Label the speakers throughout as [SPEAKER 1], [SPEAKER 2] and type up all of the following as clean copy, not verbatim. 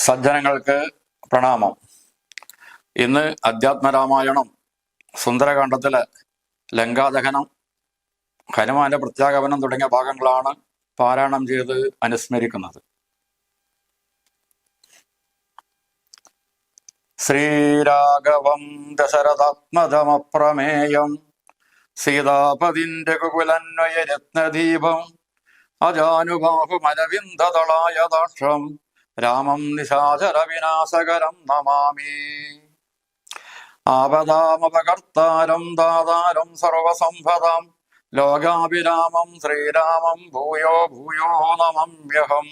[SPEAKER 1] സജ്ജനങ്ങൾക്ക് പ്രണാമം. ഇന്ന് അധ്യാത്മരാമായണം സുന്ദരകാന്ഡത്തിലെ ലങ്കാദഹനം, ഹനുമാന്റെ പ്രത്യാഗമനം തുടങ്ങിയ ഭാഗങ്ങളാണ് പാരായണം ചെയ്ത് അനുസ്മരിക്കുന്നത്. ശ്രീരാഘവം ദശരഥാത്മജമപ്രമേയം സീതാപതിന്റെ കുകുലന്വയ രത്നദീപം അജാനുബാഹുമരവിന്ദദളായ ദാക്ഷം രാമം നിശാചര വിനാശകരം നമാമി. ആപദാമപകർത്താരം ദാതാരം സർവസംഭദം ലോകാഭിരാമം ശ്രീരാമം ഭൂയോ ഭൂയോ നമമ്യഹം.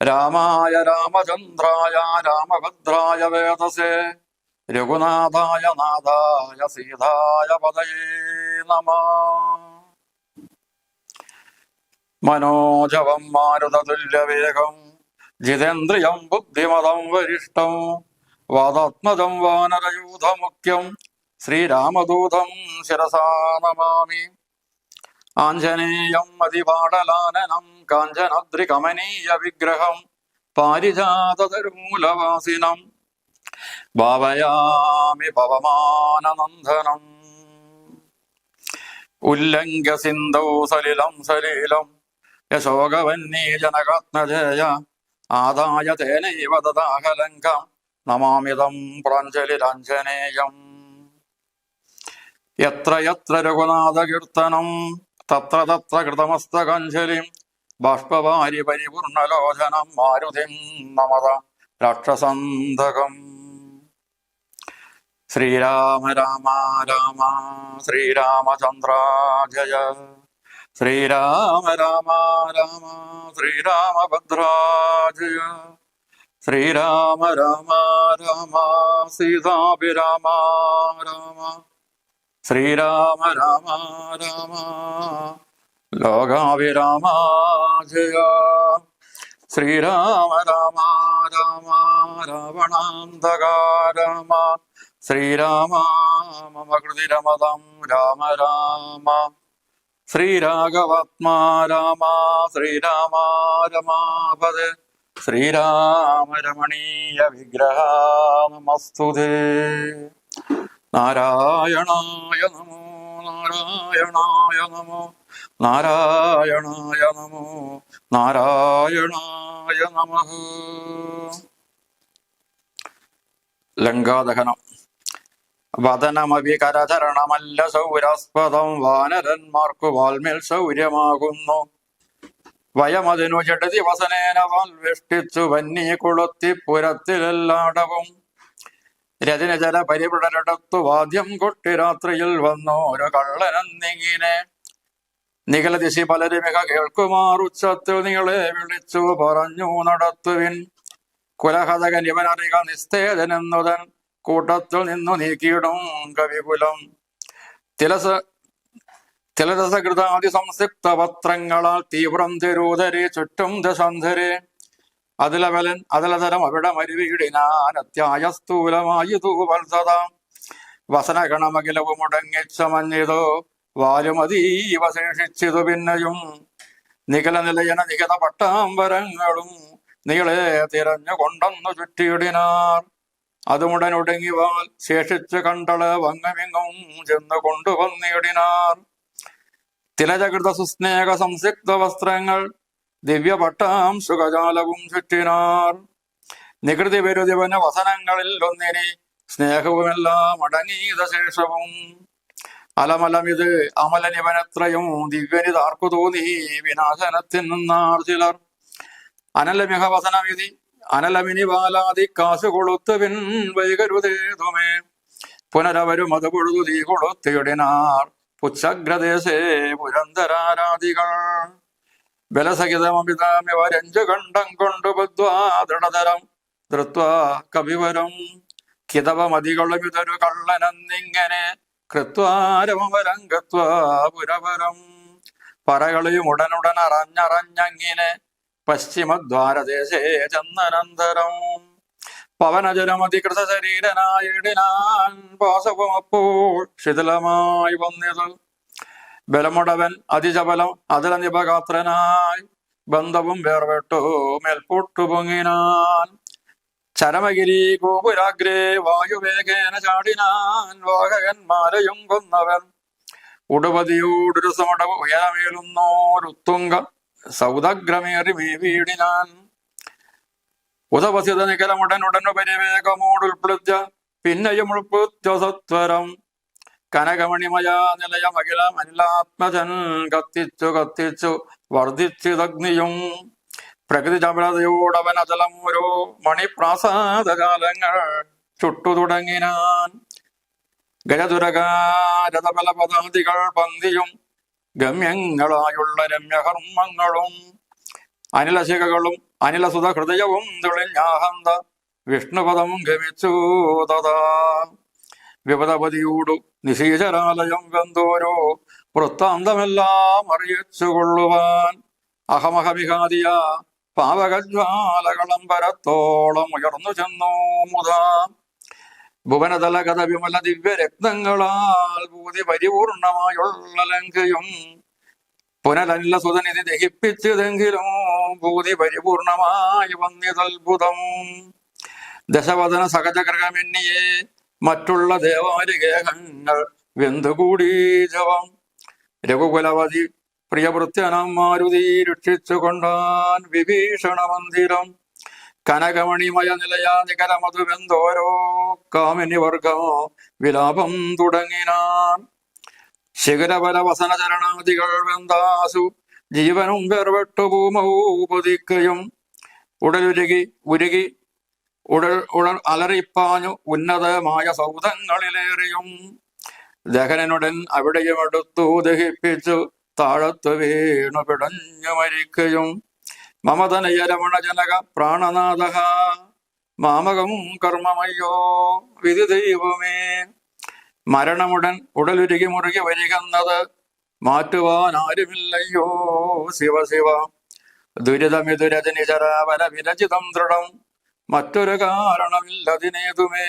[SPEAKER 1] രാമായ രാമചന്ദ്രായ രാമഭദ്രായ വേദസേ രഘുനാഥായ നാഥായ സീതായ പദയേ നമഃ. മനോജവം മാരുതതുല്യവേഗം ജിതേന്ദ്രിയം ബുദ്ധിമതം വരിഷ്ഠം വാദാത്മജം വാനരയൂഥമുഖ്യം ശ്രീരാമദൂതം ശിരസാ നമാമി. ആഞ്ജനേയം അതിപാടലാനനം കാഞ്ചനദ്രികമനീയ വിഗ്രഹം പാരിജാതതരുമൂലവാസിനം ഭാവയാമി പവമാനനന്ദനം. ഉല്ലംഘ്യ സിന്ധൗ സലിലം സലീലം യശോകവന്നീ ജനകാത്മജേയ ആദായ തേനൈവ ദദാഹലങ്കം നമാമിതം പ്രാഞ്ജലിരാഞ്ജനേയം. യത്ര യത്ര രഘുനാഥകീർത്തനം തത്ര തത്ര കൃതമസ്തകാഞ്ജലിം ബാഷ്പവാരി പരിപൂർണലോചനം മാരുതിം നമത രാക്ഷസന്ധകം. ശ്രീരാമ രാമ രാമ ശ്രീരാമചന്ദ്ര ജയ. ശ്രീരാമ രാമ രാമ ശ്രീരാമഭദ്ര ജയ. ശ്രീരാമ രാമ രാമ സീതാഭിരാമ രാമ. ശ്രീരാമ രാമ രാമ ലോകാഭിരാമ ജയ. ശ്രീരാമ രാമ രാമ രാവണാന്തക രാമ. ശ്രീരാമ മമ കൃതിരമതം രാമ രാമ. ശ്രീരാഘവാത്മാ രാമ ശ്രീരാമ രമാപദേ. ശ്രീരാമ രമണീയ വിഗ്രഹ നമസ്തുതേ. നാരായണായ നമോ നാരായണായ നമോ നാരായണായ നമോ നാരായണായ നമഃ. ലങ്കാദഹനം. വദനമവികരചരണമല്ല സൗരാസ്പദം വാനരന്മാർക്കു വാൽമേൽ ശൗര്യമാകുന്നു. വയമതിനു ജഡതി വസനേന വാൽവേഷ്ടിച്ചു വന്നി കുളത്തി പുരത്തിലെല്ലാടവും. രജനജല പരിപടരടത്തു വാദ്യം കൊട്ടി രാത്രിയിൽ വന്നു ഒരു കള്ളനെന്നിങ്ങനെ. നിഖലദിശി പലരുമിക കേൾക്കുമാറുച്ചത്തിൽ നിങ്ങളെ വിളിച്ചു പറഞ്ഞു നടത്തുവിൻ. കുലഹതകൻ ഇവനറിക നിസ്തേജനെന്നുതൻ കൂട്ടത്തിൽ നിന്നു നീക്കിയിടും കവികുലം. തിലരസകൃതാദി സംസിക്ത പത്രങ്ങളാൽ തീവ്രം തിരൂതരെ ചുറ്റും ദശാന്ധരെ. അതിലതരം അവിടെ മരുവീടിനാൻ അത്യായ സ്ഥൂലമായി തൂവത്സത. വസനഗണമകിലവ് മുടങ്ങിച്ചമഞ്ഞിതോ വാലുമതീവ ശേഷിച്ചിതു പിന്നെയും. നിഖല നിലയന നിഖിത പട്ടാമ്പരങ്ങളും നീളെ തിരഞ്ഞു കൊണ്ടൊന്നു ചുറ്റിയിടിനാർ. അതുമുടനൊടുങ്ങി വാൽ ശേഷിച്ച് കണ്ടള് വങ്ങമിങ്ങും ചെന്ന് കൊണ്ടുവന്നിടിനാർ. തിലജകൃത സുസ്നേഹ സംസിക്ത വസ്ത്രങ്ങൾ ദിവ്യപട്ടാം സുഖജാലവും ചുറ്റിനാർ. നികൃതി വിരുദിവന വസനങ്ങളിൽ ഒന്നിനി സ്നേഹവുമെല്ലാം അടങ്ങീത ശേഷവും. അലമലമിത് അമലനിവനത്രയും ദിവ്യനിതാർക്കു തോന്നി വിനാശനത്തിൽ നിന്നാർ ചിലർ. അനലമിഹ വസനവിധി അനലമിനി ബാലാതി കാശു കൊളുത്തു പിൻ വൈകരുതേതുമേ. പുനരവരും അത് പൊഴുതു തീ കൊളുത്തിയിടിനാർ പുച്ഛഗ്രദേശേ പുരന്തരാരാധികൾ. ബലസഹിതമമിതാമിവരഞ്ചു കണ്ഠം കൊണ്ടു ബദ്ധ്വാ ദൃഢതരം ധൃത്വാ കവിവരം. കിതവമതികളും ഇതൊരു കള്ളനെന്നിങ്ങനെ കൃത്വാരമവരം ഗത്വാ പുരവരം. പറകളിയും ഉടനുടൻ അറിഞ്ഞറിഞ്ഞങ്ങിനെ പശ്ചിമദ്വാരദേശേ ചെന്നനന്തരം. പവനജലമതികൃത ശരീരനായിടിനാൻ പാശവും അപ്പോൾ ശിഥിലമായി വന്നിത്. ബലമുടവൻ അതിജബലം അതില നിപഗാത്രനായി ബന്ധവും വേർപെട്ടു മേൽപൊട്ടു പൊങ്ങിനാൻ. ചരമഗിരി ഗോപുരാഗ്രേ വായുവേഗേന ചാടിനാൻ വാഹകന്മാരെയും കൊന്നവൻ. ഉടുപതിയോടൊരു സമടവ് ഉയരമേലുന്നോരുത്തുങ്ക സൗദഗ്രമേറി വീടിനാൻ. ഉദവസിത നികലമുടനുടനു പരിവേഗമോടുൾപ്പെടുത്ത പിന്നെയും ഉൾപ്പെടുത്ത സത്വരം. കനകമണിമയ നിലയമകില അനിലാത്മജൻ കത്തിച്ചു കത്തിച്ചു വർദ്ധിച്ചിതഗ്നിയും. പ്രകൃതി ചപലതയോടവൻ അചലം ഓരോ മണിപ്രാസാദജാലങ്ങൾ ചുട്ടു തുടങ്ങിനാൻ. ഗജതുരകാരതബലപദാദികൾ പന്തിയും ഗമ്യങ്ങളായുള്ള രമ്യകർമ്മങ്ങളും അനിലശിഖകളും അനിലസുത ഹൃദയവും തെളിഞ്ഞാഹന്ത വിഷ്ണുപദം ഗമിച്ചു തഥാ. വിപദപതിയോടു നിശീചരാലയം വെന്തോരോ വൃത്താന്തമെല്ലാം അറിയിച്ചുകൊള്ളുവാൻ അഹമഹമിഹാദിയ പാവകജ്വാലകളമ്പരത്തോളം ഉയർന്നു ചെന്നു മുതാ. ഭുവനതലഗത വിമല ദിവ്യരത്നങ്ങളാൽ ഭൂതി പരിപൂർണമായുള്ള ലങ്കയും പുനരല്ല സുതനിധി ദഹിപ്പിച്ചതെങ്കിലും ഭൂതി പരിപൂർണമായി വന്നിതത്ഭുതം. ദശവദന സഹജഗ്രഹമെന്നിയെ മറ്റുള്ള ദേവാരികേഹങ്ങൾ വെന്തുകൂടി ജവം. രഘുകുലവതി പ്രിയവൃത്യനം മാരുതി രക്ഷിച്ചു കൊണ്ടാൻ വിഭീഷണ മന്ദിരം. കനകമണിമയ നിലയ നികരമധുവെന്തോരോ കാമിനി വർഗമോ വിലാപം തുടങ്ങിനാൻ. ശിഖരപര വസനചരണാദികൾ വെന്താസു ജീവനും വേർപെട്ടു ഭൂമൗപതിക്കയും. ഉടലുരുകി ഉരുകി ഉടൽ അലറിപ്പാഞ്ഞു ഉന്നതമായ സൗധങ്ങളിലേറിയും. ദഹനനുടൻ അവിടെയും എടുത്തു ദഹിപ്പിച്ചു താഴത്തു വീണു പിടഞ്ഞു മരിക്കയും. മമതനയ രമണജനക പ്രാണനാഥ മാമകം കർമ്മമയ്യോ വിധി ദൈവമേ. മരണമുടൻ ഉടലുരുകി മുറുകി വരികന്നത് മാറ്റുവാൻ ആരുമില്ലയ്യോ ശിവ ശിവ. ദുരിതമിതുരജനിചരാവര വിരചിതം ദൃഢം മറ്റൊരു കാരണമില്ലതിനേതുമേ.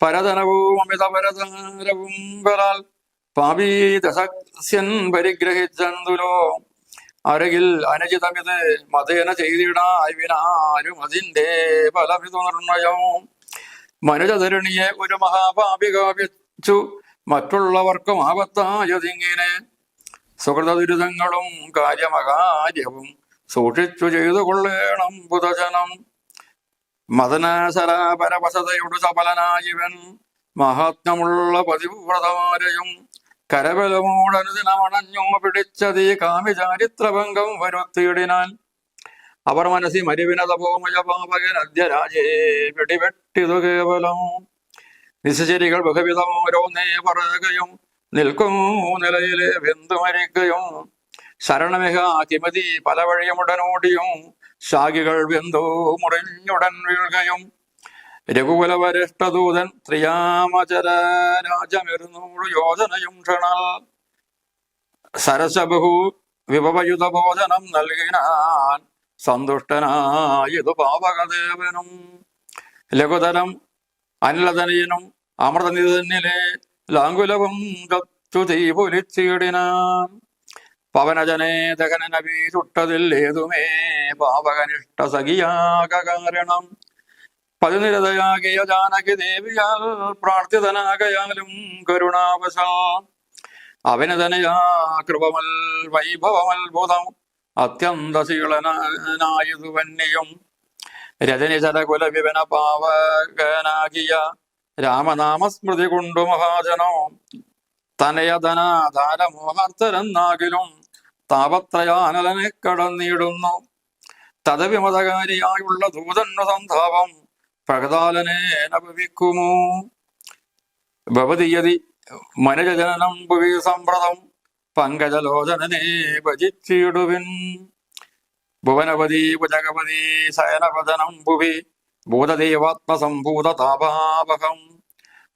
[SPEAKER 1] പരതനവും അമിതപരതാരവും വരാൽ പാപീതസസ്യൻ പരിഗ്രഹിച്ചന്തുലോ. അരകിൽ അനുചിതമിത് മതേന ചെയ്തിടായ്വിനാരും അതിന്റെ ഫലമിതു നിർണയം. മനുജധരണിയെ ഒരു മഹാപാപി കാപിച്ചു മറ്റുള്ളവർക്കും ആപത്തായതിങ്ങനെ. സുഹൃത ദുരിതങ്ങളും കാര്യമകാര്യവും സൂക്ഷിച്ചു ചെയ്തു കൊള്ളേണം ബുധജനം. മദനശരാപരവശതയുടെ സഫലനായിവൻ മഹാത്മ്യമുള്ള പതിവ്രതമാരെയും കരബലമോടനുദിനമണഞ്ഞോ പിടിച്ചതീ കാമിചാരിത്രഭംഗം വരുത്തിയിടിനാൻ. അവർ മനസ്സി മരുവിനതപോമയ പാപകൻ അദ്യരാജേ പിടിവെട്ടിതു കേവലം. നിശചരികൾ ബഹുവിധം ഓരോന്നേ പറയുകയും നിൽക്കും നിലയിലെ വെന്തു മരിക്കുകയും. ശരണമിക കിമതി പല വഴിയുമുടനോടിയും ശാഖികൾ വെന്തോ മുറിഞ്ഞുടൻ വീഴുകയും. രഘുകുലവരിഷ്ടദൂതൻ ത്രിയാമചര രാജമിരുന്നൂറ് യോജനയും ക്ഷണൽ സരസബഹു വിഭവയുധ ഭോജനം നൽകിനാൻ സന്തുഷ്ടനായതു പാവകദേവനും. ലഘുതരം അനിലതനയനും അമൃതനിധനിലെ ലാങ്കുലവും കത്തു തീപൊലിച്ചിടിനാൻ. പവനജനെ ദഹനനവി ചുട്ടതിൽ ഏതുമേ പാവകനിഷ്ഠ സഖിയാക കാരണം. പതിനിരതയാകിയ ജാനകി ദേവിയാൽ പ്രാർത്ഥിതനാകയാലും കരുണാവശാ അവനതനയാ കൃപമൽ വൈഭവമത്ഭുതം അത്യന്തശീലനായതു വന്യം. രജനിചരകുല വിവന പാവകനാകിയ രാമനാമസ്മൃതി കൊണ്ടു മഹാജനോ തനയധനാധാരമോഹാർത്തരെന്നാകിലും താപത്രയാനലനെ കടന്നിടുന്നു. തദവിമതകാരിയായുള്ള ദൂതന്നു സന്താപം പ്രകതാലനേന ഭവിക്കുമോ. ഭവതിയതി മനുജജനനം ഭുവി സംപ്രദം പങ്കജലോചനനെ ഭജിച്ചിടുവിൻ. ഭുവനപതി ഭുജഗപതി ശയനപദനം ഭുവി ഭൂതദേവാത്മസംഭൂത താപാപകം.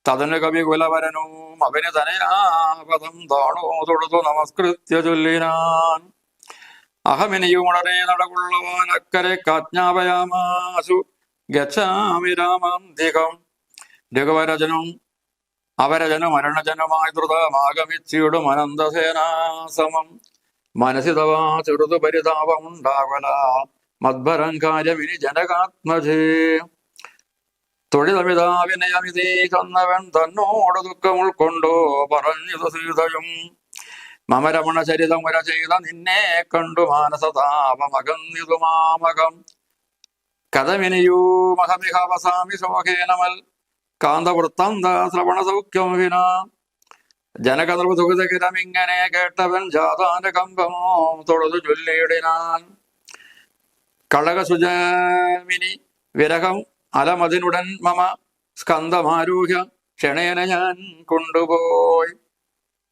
[SPEAKER 1] തദനു കവികുലവരനും അവന് തനയാപദം താണോ തൊഴുതു നമസ്കൃത്യ ചൊല്ലിനാൻ. അഹമിനിയും ഉടനെ നടകൊള്ളുവാൻ അക്കരെ കാജ്ഞാപയാമാസു ഗച്ഛാമി രാമാന്തികം. രഘുവരജനും അവരജനും മരണജനുമായി ദ്രുതമാഗമിച്ചിടും അനന്തസേനാസമം. മനസ്സിതവാ ചെറുതു പരിതാപമുണ്ടാകല മദ്ഭരം കാര്യമിനി ജനകാത്മജേ. തൊഴിലമിതാവിനയമിതേ കന്നവൻ തന്നോട് ദുഃഖം ഉൾക്കൊണ്ടോ പറഞ്ഞതു സീതയും. മമരമണ ചരിതമുര ചെയ്ത നിന്നെ കണ്ടു മാനസതാപമകന്നിതു മാമകം. കഥമിനിയൂമഹമിഹവസാമി ശോകേനമൽ കാന്തവൃത്താന്ത ശ്രവണ സൗഖ്യം വിന. ജനകനൃപുതകിരമിങ്ങനെ കേട്ടവൻ ജാതാന്റെ കമ്പമോ തൊഴുതു ചൊല്ലിയിടിനാൻ. കളകസുജമിനി വിരഹം അലമതിനുടൻ മമ സ്കന്ധമാരൂഹ്യ ക്ഷണേന ഞാൻ കൊണ്ടുപോയി.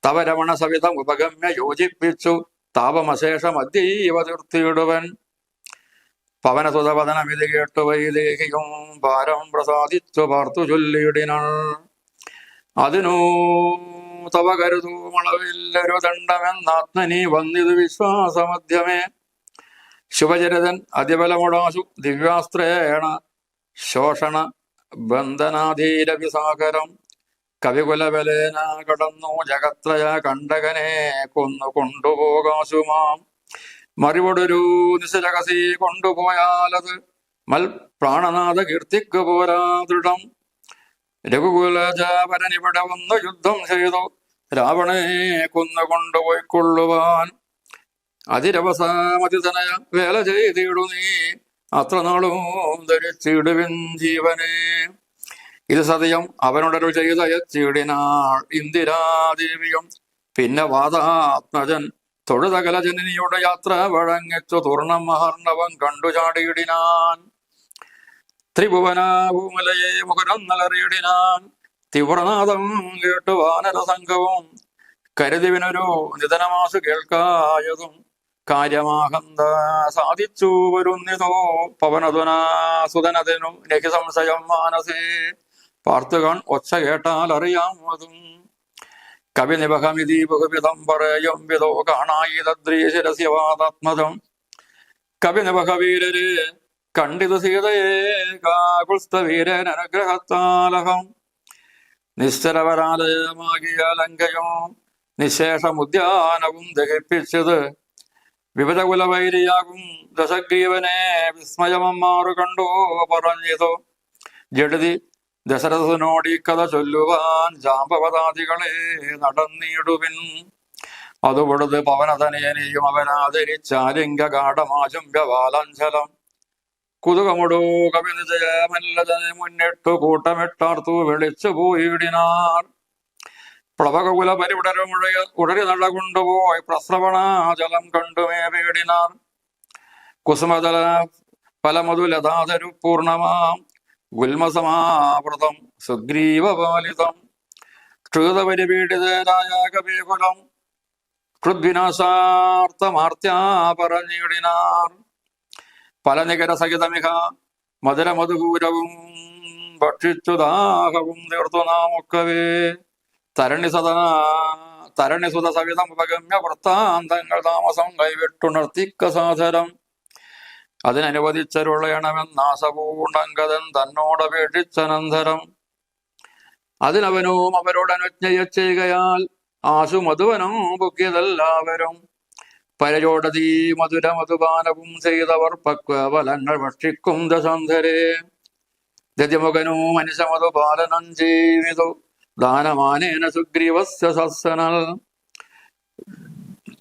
[SPEAKER 1] തവരമണ സവിധം ഉപഗമ്യ യോജിപ്പിച്ചു താപമശേഷം അദ്യൈവ തീർത്തിയിടുവൻ. പവനസുതവദനമിത് കേട്ടു വൈദേഹിയും ഭാരം പ്രസാദിച്ചു പാർത്തു ചൊല്ലിയിടിനാൾ. അതിനു തവ കരുതൂ മുളവില്ലൊരു ദണ്ഡമെന്നാത്മനി വന്നിതു വിശ്വാസമധ്യമേ. ശുഭചരിതൻ അതിബലമുടാശു ദിവ്യാസ്ത്രേണ ശോഷണ ബന്ധനാധീരവിസാഗരം. കവികുലബലേന കടന്നു ജഗത്രയ കണ്ടകനെ കൊന്നു കൊണ്ടുപോകാശുമാം. മറിവൊടൊരു നിശലകസി കൊണ്ടുപോയാലത് മൽ പ്രാണനാഥ കീർത്തിക്കു പോരാ ദൃഢം. രഘുകുലജാപരനിവിടെ വന്നു യുദ്ധം ചെയ്തു രാവണനെ കൊന്നു കൊണ്ടുപോയിക്കൊള്ളുവാൻ. അതിരവസാമതിതനയ വേല ചെയ്തിടു നീ അത്ര നാളും ധരിച്ചിടുവിൻ ജീവനെ. ഇത് സതയം അവനോടൊരു ചെയ്ത എത്തിയിടിനാൾ ഇന്ദിരാദേവിയും. പിന്നെ വാതാത്മജൻ തൊഴുതകല ജനനിയുടെ യാത്ര വഴങ്ങിച്ചു തുർണം മഹർണവൻ കണ്ടു ചാടിയിടിനാൻ. ത്രിഭുവനാഭൂമലയെ മുഖരം നലറിയിടിനാൻ. തീവ്രനാദം കേട്ടു വാനരസംഘവും കരുതിവിനൊരു നിധനമാസു കേൾക്കായതും. കാര്യമാഹന്ത സാധിച്ചു വരുന്നിതോ പവനതുനാസുതനതിനു നഹി സംശയം മാനസേ. പാർത്തുകൺ ഒച്ച കേട്ടാൽ അറിയാം അതും. കവിനിബഹമിതി ബഹുവിധം പറയും വിധോ കാണായി തദ്രീശിരസ്യവാദാത്മജം. കവിനിബഹവീരര് കണ്ടിതു സീതയെ കാകുൽസ്ഥവീരൻ അനുഗ്രഹത്താലഹം. നിശ്ചലവരാലയമാകിയ ലങ്കയും നിശേഷമുദ്യാനവും ദഹിപ്പിച്ചത്. വിവിധ കുലവൈരിയാകും ദശഗ്രീവനെ വിസ്മയമമ്മാറു കണ്ടു പറഞ്ഞിതു. ജഡതി ദശരഥനോടീ കഥ ചൊല്ലുവാൻ ജാമ്പവതാദികളെ നടന്നിടുവിൻ. അതുപൊടുത് പവനതനയനെയും അവനാദരിച്ചാലിംഗ ഗാഠമാചുംബ്യവാലഞ്ചലം. കുതുകമുടു കവിനിജയമല്ലതനെ മുന്നിട്ടു കൂട്ടമിട്ടാർത്തു വിളിച്ചു പോയിടിനാർ. പ്ലവകുല ഉടരി നട കൊണ്ടുപോയി പ്രസ്രവണാജലം കണ്ടുമേ വീടിനാർ. കുസുമതല ഫലമധുലതാതരു പൂർണമാം ഗുൽമസമാവൃതം സുഗ്രീവപാലിതം. ക്ഷുതപരിപീഡിതരായ കവികുലം കൃദ്വിനാശാർത്ഥമാർത്യാ പറഞ്ഞിടിനാർ. പല നികര സഹിതമിക മധുരമധുപൂരവും ഭക്ഷിച്ചു ദാഹവും തീർത്തു നാമൊക്കവേ. തരണിസുത സവിധം ഉപഗമ്യ വൃത്താന്തങ്ങൾ താമസം കൈവിട്ടുണർത്തിക്ക സാധരം. അതിനനുവദിച്ചരുളയണമെന്നാശപൂണ്ടങ്കതൻ തന്നോടപേക്ഷിച്ചനന്തരം. അതിനവനും അവരോടനുജ്ഞയ ചെയ്യുകയാൽ ആശു മധുവനം പൊക്കിയതെല്ലാവരും. പരജോടതീ മധുര മധുപാനവും ചെയ്തവർ പക്വഫലങ്ങൾ ഭക്ഷിക്കും ദശാന്തരേ. ദതിമുഖനു മനുഷ്യമധുപാലനം ജീവിതു ദാനമാനേന സുഗ്രീവസ്യ സസ്സനൽ.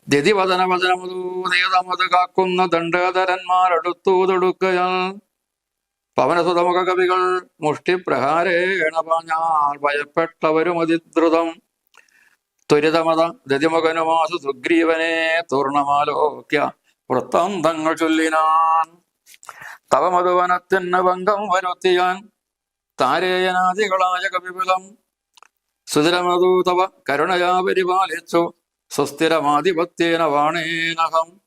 [SPEAKER 1] ദതിവദനവദനമധുനേതമത് കാക്കുന്ന ദണ്ഡധരന്മാരടുത്തു തൊടുക്കയാൽ. പവനസുതമുഖ കവികൾ മുഷ്ടിപ്രഹാരേണ പാഞ്ഞാൽ ഭയപ്പെട്ടവരും അതിദ്രുതം. ത്വരിതമത ദതിമുഖനുമാസു സുഗ്രീവനെ തുർണമാലോക്യ വൃത്താന്തങ്ങൾ ചൊല്ലിനാൻ. തവ മധുവനത്തിന് ഭംഗം വരുത്തിയാൻ താരേയനാദികളായ കവിപുലം. സുധിരമധു തവ കരുണയാ പരിപാലിച്ചു സുസ്ഥിരമാധിപത്യേന വാണേനഹം.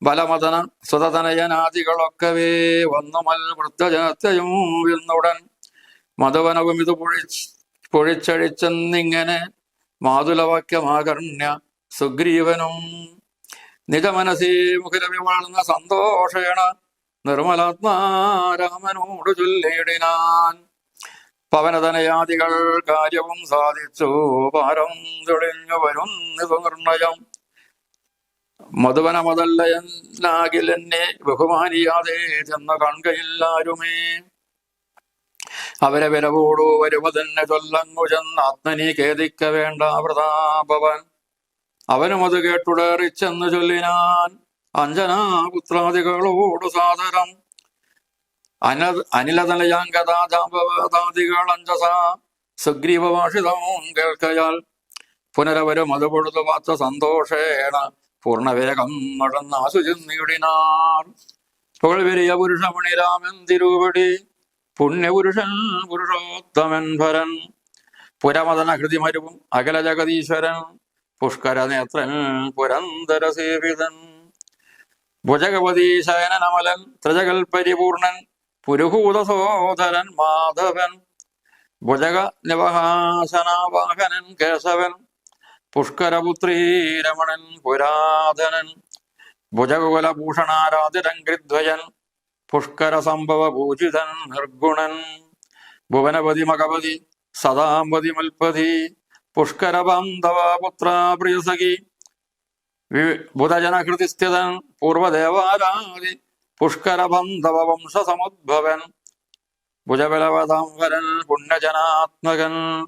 [SPEAKER 1] ബലമതന സുതതനയനാദികളൊക്കവേ വന്നുമൽ വൃത്തജനത്തെയും എന്നുടൻ. മധുവനവും ഇത് പൊഴിച്ചഴിച്ചെന്നിങ്ങനെ മാതുലവാക്യമാകർണ്യ സുഗ്രീവനും. നിജമനസീ മുഖരവി വളർന്ന സന്തോഷേണ നിർമ്മലാത്മാരാമനോട് ചൊല്ലിയിടിനാൻ. പവനതനയാദികൾ കാര്യവും സാധിച്ചു പാരം തെളിഞ്ഞു വരുന്നിതു നിർണയം. മധുവനമതല്ലയെന്നാകിൽ എന്നെ ബഹുമാനിയാതെ ചെന്ന് കൺകയില്ലാരുമേ. അവരെ വിലവോടു വരുവതെന്നെ ചൊല്ലങ്ങു ചെന്ന് ആത്മനി ഖേദിക്ക വേണ്ട പ്രതാപവൻ. അവനും അത് കേട്ടുടറിച്ചെന്ന് ചൊല്ലിനാൻ അഞ്ജനാപുത്രാദികളോടു സാദരം. അനിലതലയാങ്കതാജാമ്പവതാദികൾ അഞ്ജസ സുഗ്രീവഭാഷിതവും കേൾക്കയാൽ പുനരവരും അത് പൊഴുതു പാത്ത സന്തോഷേണ പൂർണ്ണവേഗം നടന്ന് ആശുചിന്നിടിനാർ. പുകഴ്വരിയ പുരുഷമണി രാമൻ തിരുവടി പുണ്യപുരുഷൻ പുരുഷോത്തമൻ ഭരൻ പുരമദന ഹൃതിമരുവും അഖില ജഗതീശ്വരൻ പുഷ്കര നേത്രൻ പുരന്തര സേവിതൻ ഭുജഗവതി ശയനമലൻ ത്രിജകൽ പരിപൂർണൻ പുരുഹൂത സോദരൻ മാധവൻ ഭുജഗ നിവഹാസനാവാഹനൻ കേശവൻ പുഷ്കരപുത്രീ രമണൻ പുരാതനൻ ഭുജകുലഭൂഷണാരാധിരൻ ഗൃദ്വയൻ പുഷ്കര സംഭവ പൂജിതൻ നിർഗുണൻ ഭുവനപതി മകപതി സദാംപതി മൽപതി പുഷ്കര ബാന്ധവ പുത്ര പ്രിയസഖി ബുധജനഹൃതിസ്ഥിതൻ പൂർവദേവാരാധി പുഷ്കര ബന്ധവ വംശസമുദ്ഭവൻ ഭുജബലവതാംബരൻ പുണ്യജനാത്മകൻ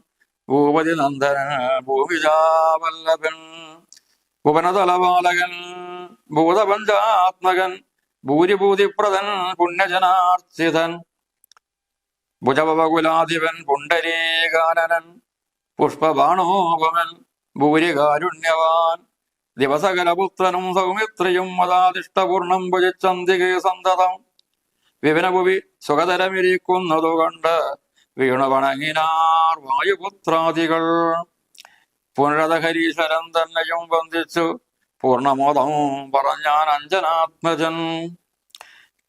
[SPEAKER 1] ഭൂപതി നന്ദനൻ ഭൂമിജാവല്ലഭൻ ഭുവനതലപാലകൻ ഭൂതപഞ്ചാത്മകൻ ഭൂരിഭൂതിപ്രദൻ പുണ്യജനാർച്ചിതൻ ഭുജപകുലാധിപൻ പുണ്ടരീകാനനൻ പുഷ്പബാണോപമൻ ഭൂരികാരുണ്യവാൻ ദിവസകലപുത്രനും സൗമിത്രിയും മതാദിഷ്ടപൂർണം ഭുജിച്ചന്തികേ സന്തതം വിപിനഭുവി സുഖതരമിരിക്കുന്നതു കണ്ട് വീണു വണങ്ങിനാർ വായുപുത്രാദികൾ. പുനരതഹരീശ്വരൻ തന്നെയും വന്ദിച്ചു പൂർണ്ണമോദം പറഞ്ഞാൻ അഞ്ജനാത്മജൻ.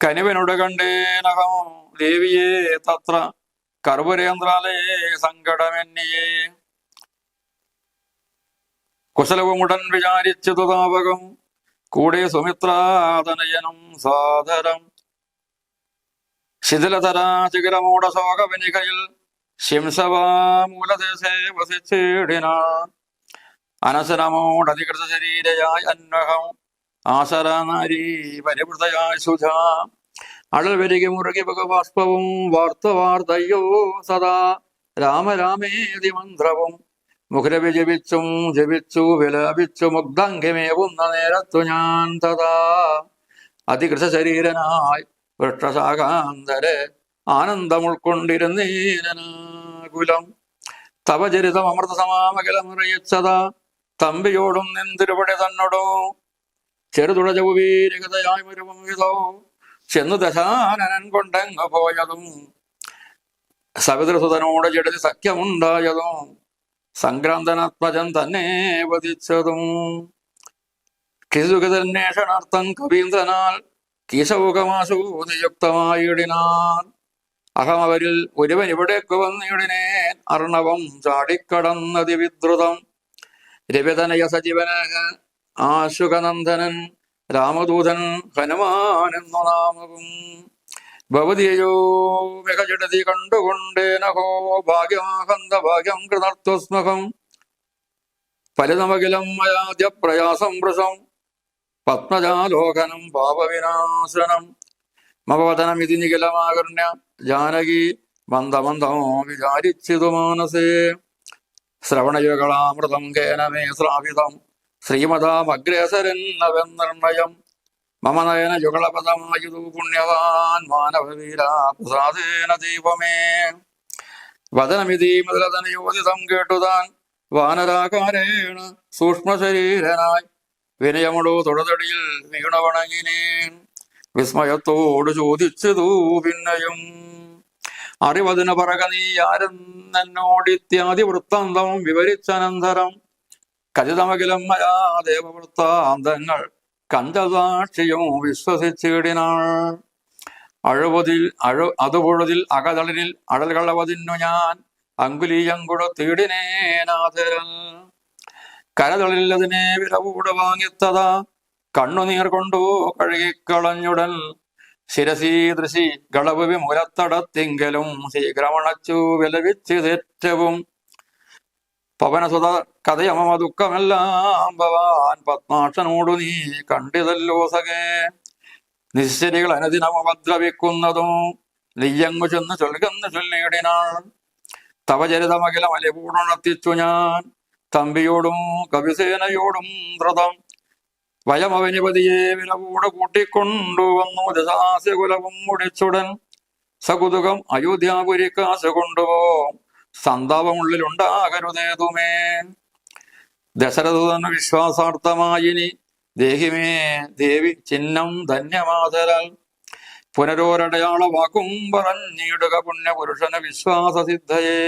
[SPEAKER 1] കനിവനോട് കണ്ടേനകം ദേവിയെ തത്ര കർപ്പുരേന്ദ്രാലേ സങ്കടമെന്നിയേ. കുശലവുമുടൻ വിചാരിച്ചു താപകം കൂടെ സുമിത്രാതനയനും സാദരം. ശിഥിലതരാ ചിഗരമൂട ശോകവനികയിൽ ശിംസവാമൂലദേശേ വസിച്ചിടിനാൻ. അനശനമോടധികൃത ശരീരയായി അന്വഹം ആശരാനാരീ പരിവൃതയായി സുധ. അടൽ വരികെ മുറുകി ഭഗവാസ്പവും വാർത്തവാർത്തയ്യോ സദാ രാമരാമേതി മന്ത്രവും മുഖരവി ജപിച്ചും ജപിച്ചു വിലപിച്ചു മുഗ്ധംഗമേവുന്ന നേരത്തു ഞാൻ തഥാ അധികൃത ശരീരനായി വൃക്ഷശാഖാന്തരെ ആനന്ദം ഉൾക്കൊണ്ടിരുന്നീനകുലം. തവചരിതം അമൃത സമാമകലമുറിയിച്ചതാ തമ്പിയോടും നിന്തിരുപടി തന്നോടോ ചെറുതുടജവുവീരകതയായി വരുവും വിധോ ചെന്നു ദശാനനൻ കൊണ്ടെങ്ങു പോയതും സവിതൃസുതനോട് ജഡതി സഖ്യമുണ്ടായതും സംക്രാന്തനാത്മജൻ തന്നെ വധിച്ചതും. കിസുഗതന്വേഷണാർത്ഥം കവീന്ദ്രനാൽ കീശവുകമാശു നിയുക്തമായിടിനാൻ. അഹമവരിൽ ഒരുവൻ ഇവിടേക്ക് വന്നിടിനേൻ അർണവം ചാടിക്കടന്നതി വിദ്രുതം. രവിതനയ സജീവന ആശുകനന്ദനൻ രാമദൂതൻ ഹനുമാൻ എന്നു നാമവും. ഭവതിയോ മികജടതി കണ്ടുകൊണ്ടേനഹോ ഭാഗ്യമാഹന്ത ഭാഗ്യം കൃതർത്വസ്മഹം. ഫലിതമഖിലം മയാദ്യ പ്രയാസം വൃഷം പത്മജാലോകനം പാപവിനാശനം. മവവദനമിതി നിഖിലമാകർണ്യ ജാനകി മന്ദമന്ദമോ വിചാരിച്ചിതു മാനസേ. ശ്രവണയുഗളാമൃതം കേനമേ ശ്രാവിതം ശ്രീമതാമഗ്രേസരന്നവൻ നിർണയം. മമ നയന യുഗളപദമായുതു പുണ്യവാൻ മാനവവീരാ പ്രസാദേന ദൈവമേ. വദനമിതി മുതലതനയോദിതം കേട്ടുതാൻ വാനരാകാരേണ സൂക്ഷ്മശരീരനായി വിനയമോടു തൊടുതടിയിൽ വീണവണങ്ങിനേൻ. വിസ്മയത്തോട് ചോദിച്ചതു പിന്നെയും അറിവതിന് പറക നീ ആരെന്നോടിത്യാദി വൃത്താന്തം വിവരിച്ചനന്തരം. കഥിതമഖിലം മയാ ദേവവൃത്താന്തങ്ങൾ കഞ്ചസാക്ഷിയും വിശ്വസിച്ചിടിനാൾ. അതുപൊഴുതിൽ അകതളിരിൽ അടൽകളവതിന്നു ഞാൻ അങ്കുലീയം കൊടുത്തിടിനേനാഥരൻ. കരതളില്ലതിനെ വിലകൂട് വാങ്ങിത്തതാ കണ്ണുനീർ കൊണ്ടു കഴുകിക്കളഞ്ഞുടൻ. ശിരസീദൃശി കളവ് വിമുലത്തടത്തിങ്കലും ശീഘ്രമണച്ചു വിലപിച്ചതേറ്റവും. പവനസുത കഥയമമ ദുഃഖമെല്ലാം ഭവാൻ പത്മാക്ഷനോടു നീ കണ്ടിതല്ലോ സഖേ. നിശ്ചരികൾ അനുദിനമുപദ്രവിക്കുന്നതും നെയ്യങ്ങു ചെന്ന് ചൊൽകെന്ന് ചൊല്ലിയിടിനാൾ. തവചരിതമകിലം അലിപൂർണത്തിച്ചു ഞാൻ തമ്പിയോടും കവിസേനയോടും ധൃതം. വയമവനിപതിയെ വിലകൂടെ കൂട്ടിക്കൊണ്ടുവന്നു ദശാസ്യകുലവും മുടിച്ചുടൻ സകുതുകം അയോധ്യാപുരിക്കാശ കൊണ്ടുപോ സന്താപമുള്ളിലുണ്ടാകരുതേതുമേ. ദശരഥന് വിശ്വാസാർത്ഥമായിനി ദേഹിമേ ദേവി ചിഹ്നം ധന്യമാതരാൽ. പുനരോരടയാള വാക്കും പറഞ്ഞിടുക പുണ്യപുരുഷന് വിശ്വാസസിദ്ധയെ.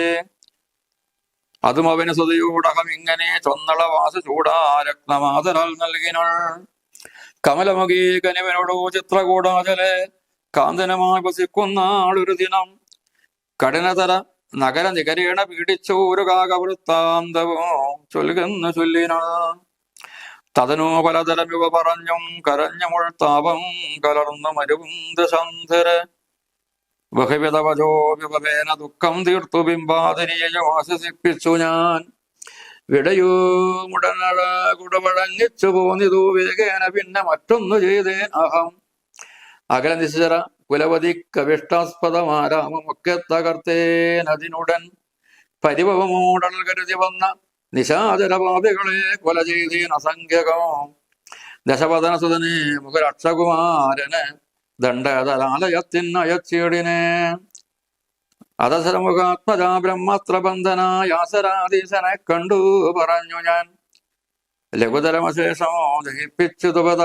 [SPEAKER 1] അതും അവന് സുതയോടകം ഇങ്ങനെ ചൊന്നളവാസ ചൂടാരത്നമാതരാൽ നൽകിനാൾ. കമലമുഖി കനിവനോടോ ചിത്രകൂടാചലെ കാന്തനമായി വസിക്കുന്നാളൊരു ദിനം. കഠിനതര നഗര നികരേണ പീഡിച്ചോരു കാകവൃത്താന്തവോ ചൊൽകെന്ന് ചൊല്ലിനാൾ. തതനു പലതരമിവ പറഞ്ഞും കരഞ്ഞുമുൾത്താപം കലർന്നു മരുവും ദശാന്തര. ബഹുവിധവജോ വിഭവേന ദുഃഖം തീർത്തു ബിംബാതിരിയെയും ആശ്വസിപ്പിച്ചു ഞാൻ. വിടയോ മുടനഴ കുടവഴങ്ങിച്ചു പോന്നിതു വേഗേന പിന്നെ മറ്റൊന്നു ചെയ്തേൻ അഹം. അകല നിശ്ചര കുലവതി കവിഷ്ടാസ്പദമാരാമൊക്കെ തകർത്തേനതിനുടൻ. പരിഭവമോടൽ കരുതി വന്ന നിശാചരപാപികളെ കൊല ചെയ്തേൻ അസംഖ്യകം. ദശപദനസുതനെ മുഖരക്ഷകുമാരന് ദണ്ഡതലാലയത്തിനയച്ചീടിനെ. അധസരമുഖാത്മജ ബ്രഹ്മത്രബന്ധനായാസരാധീശനെ കണ്ടു പറഞ്ഞു ഞാൻ. ലഘുതരമശേഷമോ ദഹിപ്പിച്ചു തുപത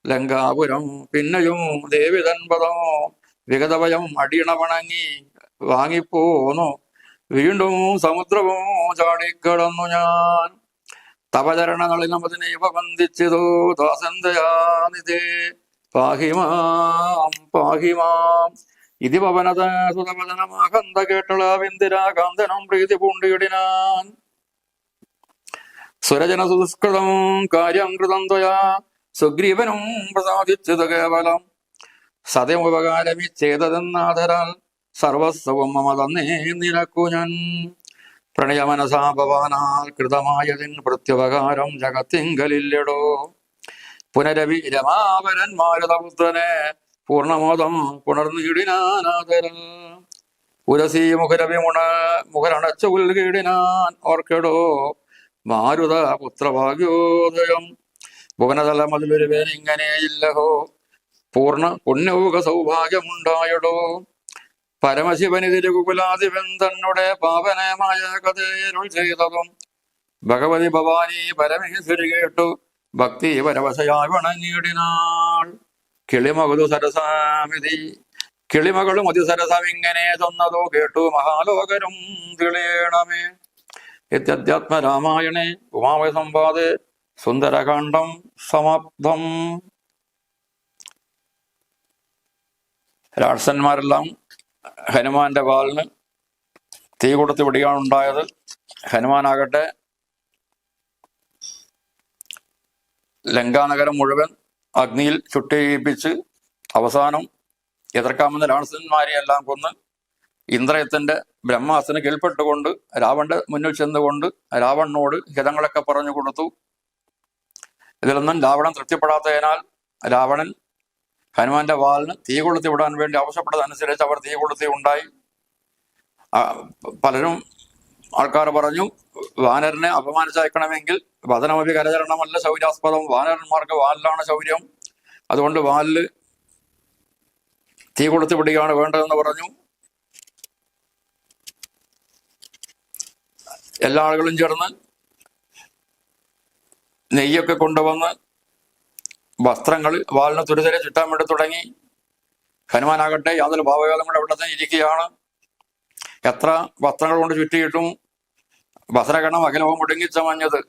[SPEAKER 1] ലങ്കാപുരം പിന്നെയും ദേവിതൻപദം. വിഗതഭയം അടിയണവണങ്ങി വാങ്ങിപ്പോന്നു വീണ്ടും സമുദ്രവും ചാടിക്കടന്നു ഞാൻ. തപചരണ നളിനമതിനൈവ ബന്ധിച്ചിതോ ദാസന്തയാനിതേ പാഹിമാം പാഹിമാം. ഇതി പവനത സുതപദനമാകന്ത കേട്ടളാവിന്ദിരാകാന്തനം പ്രീതി പൂണ്ടിയിടിനാൻ. സുരജന സുസ്കൃതം കാര്യം കൃതം ത്വയാ സുഗ്രീവനും പ്രസാദിച്ചത് കേവലം. സതമുപകാരമിച്ചേതെന്നാദരാൽ സർവസ്വവും മമ തന്നേ നിനക്കു ഞാൻ. പ്രണയമനസാ ഭവാനാൽ കൃതമായതിൻ പ്രത്യുപകാരം ജഗത്തിങ്കലില്ലടോ. പുനരവി രമാവരൻ മാരുതപുത്രനെ പൂർണ്ണമോദം പുണർന്നിടിനാനാദരൽ. ഉരസി മുഖരവി മുഖരണച്ചു ഉൽകിടിനാൻ ഓർക്കെടോ മാരുത പുത്രഭാഗ്യോദയം. ഭുവനതല മതിലൊരു പേരിങ്ങനെയില്ലഹോ പൂർണ്ണ പുണ്യൗക സൗഭാഗ്യമുണ്ടായടോ. പരമശിവനിതിരു കുകുലാധിപൻ തന്നുടെ പാവനമായ കഥേരുൾ ചെയ്തതും ഭഗവതി ഭവാനി പരമേശ്വരി കേട്ടു ഭക്തി പരവശയായി വണങ്ങിയിടിനാൾ. കിളിമകുതു സരസാമിതി കിളിമകളും അതിസരസമിങ്ങനെ തന്നതോ കേട്ടു മഹാലോകരും തിളയണമേ. ഇത്യധ്യാത്മ രാമായണേ ഉമാമയ സംവാദേ സുന്ദരകാന്ഡം സമാപ്തം. രാക്ഷസന്മാരെല്ലാം ഹനുമാന്റെ വാലിന് തീ കൊടുത്ത് പിടിയാണ് ഉണ്ടായത്. ഹനുമാനാകട്ടെ ലങ്കാനഗരം മുഴുവൻ അഗ്നിയിൽ ചുട്ടയിപ്പിച്ച് അവസാനം എതിർക്കാമെന്ന രാക്ഷസന്മാരെ എല്ലാം കൊന്ന് ഇന്ദ്രയത്തിന്റെ ബ്രഹ്മാസ്ത്രന് കീഴ്പ്പെട്ടുകൊണ്ട് രാവണന്റെ മുന്നിൽ ചെന്നുകൊണ്ട് രാവണനോട് ഹിതങ്ങളൊക്കെ പറഞ്ഞു കൊടുത്തു. ഇതിലൊന്നും രാവണൻ തൃപ്തിപ്പെടാത്തതിനാൽ രാവണൻ ഹനുമാന്റെ വാലിന് തീ കൊളുത്തി വിടാൻ വേണ്ടി ആവശ്യപ്പെട്ടതനുസരിച്ച് അവർ തീ കൊളുത്തി ഉണ്ടായി. പലരും ആൾക്കാർ പറഞ്ഞു, വാനരനെ അപമാനിച്ചയക്കണമെങ്കിൽ വദനമപി കരചരണമല്ല ശൗര്യാസ്പദം, വാനരന്മാർക്ക് വാലിലാണ് ശൗര്യം, അതുകൊണ്ട് വാലില് തീ കൊളുത്തി വിടുകയാണ് വേണ്ടതെന്ന് പറഞ്ഞു. എല്ലാ ആളുകളും ചേർന്ന് നെയ്യൊക്കെ കൊണ്ടുവന്ന് വസ്ത്രങ്ങൾ വാലിന് തുരുതരെ ചുറ്റാൻ വേണ്ടി തുടങ്ങി. ഹനുമാനാകട്ടെ യാതൊരു ഭാവകാലം കൂടെ അവിടെ തന്നെ ഇരിക്കുകയാണ്. എത്ര വസ്ത്രങ്ങൾ കൊണ്ട് ചുറ്റിയിട്ടും വസ്ത്രഗണം അകലവും മുടങ്ങിച്ചമഞ്ഞത്.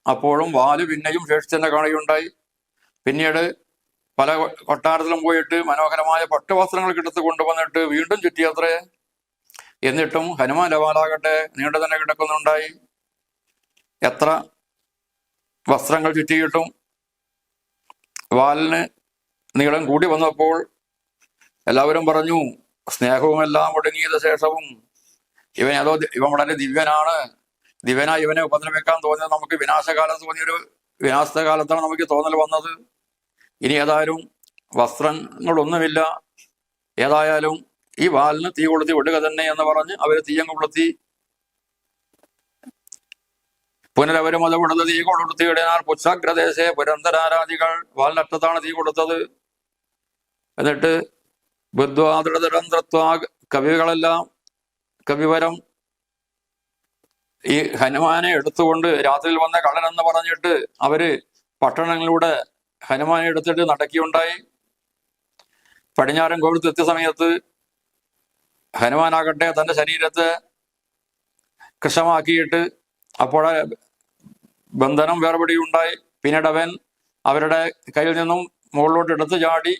[SPEAKER 1] അപ്പോഴും വാല് പിന്നെയും ശേഷിച്ചെന്നെ കാണുകയുണ്ടായി. പിന്നീട് പല കൊട്ടാരത്തിലും പോയിട്ട് മനോഹരമായ പട്ടുവസ്ത്രങ്ങൾ എടുത്ത് കൊണ്ടുവന്നിട്ട് വീണ്ടും ചുറ്റിയത്രേ. എന്നിട്ടും ഹനുമാന്റെ വാലാകട്ടെ നീണ്ടു തന്നെ കിടക്കുന്നുണ്ടായി. എത്ര വസ്ത്രങ്ങൾ ചുറ്റിയിട്ടും വാലിന് നീളം കൂടി വന്നപ്പോൾ എല്ലാവരും പറഞ്ഞു, സ്നേഹവും എല്ലാം ഒടുങ്ങിയത് ശേഷവും ഇവൻ വളരെ ദിവ്യനാണ്, ദിവന ഇവനെ ഉപദ്രവിക്കാൻ തോന്നിയത് നമുക്ക് വിനാശകാലത്ത് തോന്നിയൊരു വിനാശകാലത്താണ് നമുക്ക് തോന്നൽ വന്നത്. ഇനി ഏതായാലും വസ്ത്രങ്ങളൊന്നുമില്ല, ഏതായാലും ഈ വാലിന് തീ കൊളുത്തി വിടുക തന്നെ എന്ന് പറഞ്ഞ് അവര് തീയങ്ങ് കൊളുത്തി. പുനരവരും അത് കൊടുത്ത് തീ കൊളുത്തിയിടാൻ പുച്ഛാഗ്രദേശേ പുരന്തരാരാധികൾ വാലിനറ്റത്താണ് തീ കൊടുത്തത്. എന്നിട്ട് ബുദ്ധ്വാദൃതരന്ത്രത്വ കവികളെല്ലാം കവിവരം ഈ ഹനുമാനെ എടുത്തുകൊണ്ട് രാത്രിയിൽ വന്ന കള്ളനെന്ന് പറഞ്ഞിട്ട് അവര് പട്ടണങ്ങളിലൂടെ ഹനുമാനെ എടുത്തിട്ട് നടക്കുകയുണ്ടായി. പടിഞ്ഞാറൻ കോവിലത്ത് എത്തിയ സമയത്ത് ഹനുമാനാകട്ടെ തന്റെ ശരീരത്തെ കൃശമാക്കിയിട്ട് അപ്പോഴെ ബന്ധനം വേർപെടിയുണ്ടായി. പിന്നീട് അവൻ അവരുടെ കയ്യിൽ നിന്നും മുകളിലോട്ട് എടുത്തു ചാടി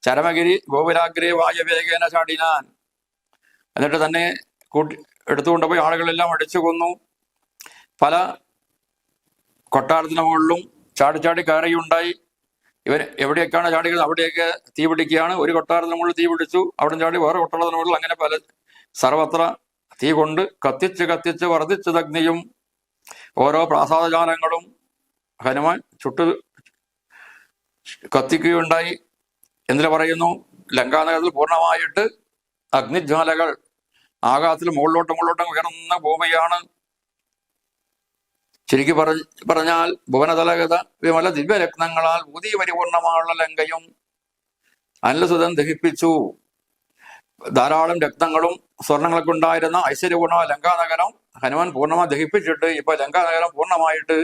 [SPEAKER 1] ചരമഗിരി ഗോകുലാഗ്രേ വായവേഗേന ചാടിനാൻ. എന്നിട്ട് തന്നെ എടുത്തുകൊണ്ടുപോയി ആളുകളെല്ലാം അടിച്ചു കൊന്നു. പല കൊട്ടാരത്തിന് മുകളിലും ചാടി ചാടി കയറിയുണ്ടായി. ഇവർ എവിടെയൊക്കെയാണ് ചാടിയത് അവിടെയൊക്കെ തീ പിടിക്കുകയാണ്. ഒരു കൊട്ടാരത്തിന് മുകളിൽ തീ പിടിച്ചു, അവിടെ ചാടി വേറെ കൊട്ടാരത്തിന് മുകളിൽ, അങ്ങനെ പല സർവത്ര തീ കൊണ്ട് കത്തിച്ച് കത്തിച്ച് വർദ്ധിച്ചതഗ്നിയും ഓരോ പ്രാസാദജാലങ്ങളും ഹനുമാൻ ചുട്ടു കത്തിക്കുകയുണ്ടായി. എന്തിനു പറയുന്നു? ലങ്കാനഗരത്തിൽ പൂർണ്ണമായിട്ട് അഗ്നിജ്വാലകൾ ആകാശത്തിൽ മുകളിലോട്ടും ഉയർന്ന ഭൂമിയാണ്. ശരിക്കു പറഞ്ഞാൽ ഭുവനതലഗത വിമല ദിവ്യരത്നങ്ങളാൽ ഊതി പരിപൂർണമായുള്ള ലങ്കയും അനിലസുതൻ ദഹിപ്പിച്ചു. ധാരാളം രത്നങ്ങളും സ്വർണങ്ങളൊക്കെ ഉണ്ടായിരുന്ന ഐശ്വര്യപൂർണ്ണ ലങ്കാനഗരം ഹനുമാൻ പൂർണ്ണമായി ദഹിപ്പിച്ചിട്ട് ഇപ്പൊ ലങ്കാനഗരം പൂർണ്ണമായിട്ട്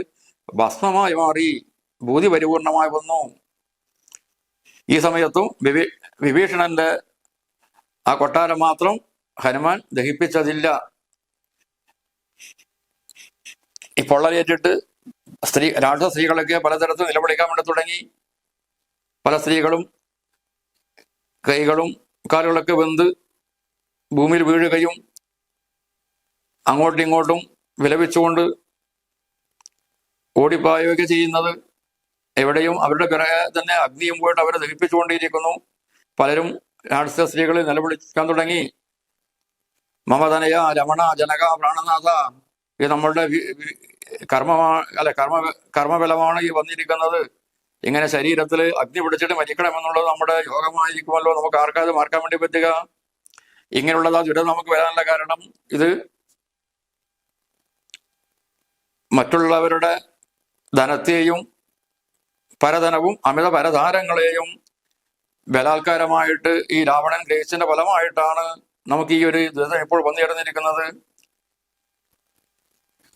[SPEAKER 1] ഭസ്മമായി മാറി, ഭൂതി പരിപൂർണമായി വന്നു. ഈ സമയത്തും വിഭീഷണന്റെ ആ കൊട്ടാരം മാത്രം ഹനുമാൻ ദഹിപ്പിച്ചതില്ല. ഈ പൊള്ളലേറ്റിട്ട് രാക്ഷസ സ്ത്രീകളൊക്കെ പലതരത്തിൽ നിലവിളിക്കാൻ വേണ്ടി തുടങ്ങി. പല സ്ത്രീകളും കൈകളും കാലുകളൊക്കെ വെന്ത് ഭൂമിയിൽ വീഴുകയും അങ്ങോട്ടും ഇങ്ങോട്ടും വിലപിച്ചുകൊണ്ട് ഓടിപ്പായുകയൊക്കെ ചെയ്യുന്നത്. എവിടെയും അവരുടെ പിറകെ തന്നെ അഗ്നിയും പോയിട്ട് അവരെ ദഹിപ്പിച്ചുകൊണ്ടിരിക്കുന്നു. പലരും രാക്ഷസ സ്ത്രീകൾ നിലവിളിക്കാൻ തുടങ്ങി. മമതനയ രമണ ജനക പ്രാണനാഥ, ഇത് നമ്മളുടെ കർമ്മബലമാണ് ഈ വന്നിരിക്കുന്നത്. ഇങ്ങനെ ശരീരത്തിൽ അഗ്നി പിടിച്ചിട്ട് മരിക്കണമെന്നുള്ളത് നമ്മുടെ യോഗമായിരിക്കുമല്ലോ. നമുക്ക് ആർക്കാത് മാർക്കാൻ വേണ്ടി പറ്റുക? ഇങ്ങനെയുള്ളതാ ദുരിതം നമുക്ക് വരാനുള്ള കാരണം ഇത് മറ്റുള്ളവരുടെ ധനത്തെയും പരധനവും അമിത പരധാരങ്ങളെയും ബലാത്കാരമായിട്ട് ഈ രാവണൻ ഗ്രഹിച്ചതിന്റെ ഫലമായിട്ടാണ് നമുക്ക് ഈ ഒരു ദുരിതം ഇപ്പോൾ വന്നുചേർന്നിരിക്കുന്നത്.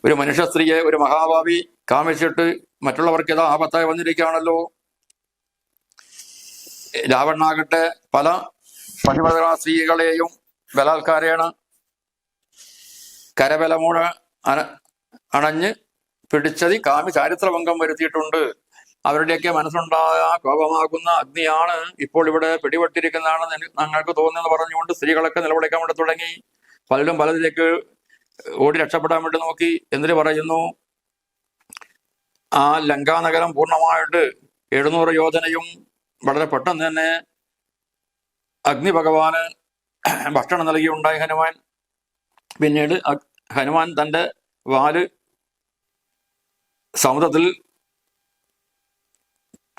[SPEAKER 1] ഒരു മനുഷ്യ സ്ത്രീയെ ഒരു മഹാഭാവി കാമിച്ചിട്ട് മറ്റുള്ളവർക്ക് ഇതാ ആപത്തായി വന്നിരിക്കുകയാണല്ലോ. രാവണനാകട്ടെ പല പതിവത സ്ത്രീകളെയും ബലാത്കാരേണ കരബലമൂട അണഞ്ഞ് പിടിച്ചതി കാമി ചാരിത്രഭംഗം വരുത്തിയിട്ടുണ്ട്. അവരുടെയൊക്കെ മനസ്സുണ്ടായ കോപമാകുന്ന അഗ്നിയാണ് ഇപ്പോൾ ഇവിടെ പിടിപെട്ടിരിക്കുന്നതാണ് ഞങ്ങൾക്ക് തോന്നുന്നത് പറഞ്ഞുകൊണ്ട് സ്ത്രീകളൊക്കെ നിലവിളിക്കാൻ വേണ്ടി തുടങ്ങി. പലരും പലതിലേക്ക് ഓടി രക്ഷപ്പെടാൻ വേണ്ടി നോക്കി. എന്തിനു പറയുന്നു? ആ ലങ്കാനഗരം പൂർണ്ണമായിട്ട് 700 യോജനയും വളരെ പെട്ടെന്ന് തന്നെ അഗ്നി ഭഗവാന് ഭക്ഷണം നൽകിയുണ്ടായി ഹനുമാൻ. പിന്നീട് ഹനുമാൻ തന്റെ വാല് സമുദ്രത്തിൽ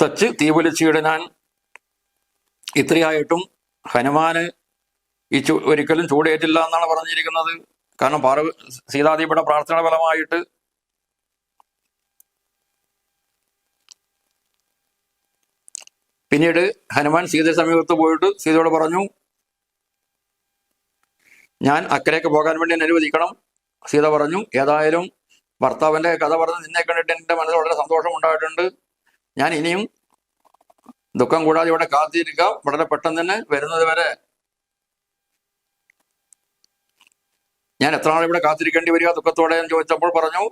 [SPEAKER 1] തച്ച് തീപൊലിച്ചിടാൻ. ഇത്രയായിട്ടും ഹനുമാന് ഈ ഒരിക്കലും ചൂടേറ്റില്ല എന്നാണ് പറഞ്ഞിരിക്കുന്നത്. കാരണം സീതാദേവിയുടെ പ്രാർത്ഥന ഫലമായിട്ട് പിന്നീട് ഹനുമാൻ സീതയുടെ സമീപത്ത് പോയിട്ട് സീതയോട് പറഞ്ഞു, ഞാൻ അക്കരയ്ക്ക് പോകാൻ വേണ്ടി എന്നെ അനുവദിക്കണം. സീത പറഞ്ഞു, ഏതായാലും ഭർത്താവിന്റെ കഥ പറഞ്ഞ് നിന്നെ കണ്ടിട്ട് എൻ്റെ മനസ്സിൽ വളരെ സന്തോഷം ഉണ്ടായിട്ടുണ്ട്. ഞാൻ ഇനിയും ദുഃഖം കൂടാതെ ഇവിടെ കാത്തിരിക്കാം. വളരെ പെട്ടെന്ന് തന്നെ വരുന്നത് വരെ ഞാൻ എത്ര നാൾ ഇവിടെ കാത്തിരിക്കേണ്ടി വരിക ദുഃഖത്തോടെ എന്ന് ചോദിച്ചപ്പോൾ പറഞ്ഞു,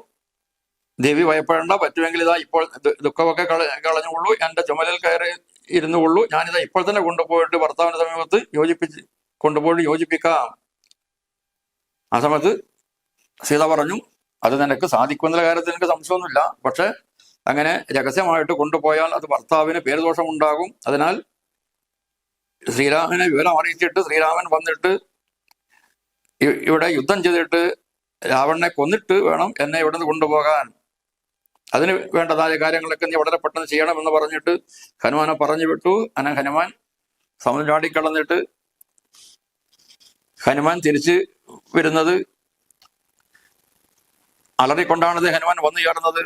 [SPEAKER 1] ദേവി ഭയപ്പെടേണ്ട, പറ്റുമെങ്കിൽ ഇതാ ഇപ്പോൾ ദുഃഖമൊക്കെ കളഞ്ഞുകൊള്ളൂ, എൻ്റെ ചുമലിൽ കയറി ഇരുന്നുകൊള്ളൂ. ഞാനിതാ ഇപ്പോൾ തന്നെ കൊണ്ടുപോയിട്ട് ഭർത്താവിന്റെ സമീപത്ത് യോജിപ്പിക്കാം. ആ സമയത്ത് സീത പറഞ്ഞു, അത് നിനക്ക് സാധിക്കുന്ന കാര്യത്തിൽ എനിക്ക് സംശയമൊന്നുമില്ല. പക്ഷെ അങ്ങനെ രഹസ്യമായിട്ട് കൊണ്ടുപോയാൽ അത് ഭർത്താവിന് പേരുദോഷം ഉണ്ടാകും. അതിനാൽ ശ്രീരാമനെ വിവരം അറിയിച്ചിട്ട് ശ്രീരാമൻ വന്നിട്ട് ഇവിടെ യുദ്ധം ചെയ്തിട്ട് രാവണനെ കൊന്നിട്ട് വേണം എന്നെ ഇവിടെ നിന്ന് കൊണ്ടുപോകാൻ. അതിന് വേണ്ടതായ കാര്യങ്ങളൊക്കെ നീ വളരെ പെട്ടെന്ന് ചെയ്യണമെന്ന് പറഞ്ഞിട്ട് ഹനുമാനെ പറഞ്ഞു വിട്ടു. ഹനുമാൻ സമുദ്രം ചാടിക്കളഞ്ഞിട്ട് ഹനുമാൻ തിരിച്ച് വരുന്നത് അലറിക്കൊണ്ടാണത് ഹനുമാൻ വന്നു ചേർന്നത്.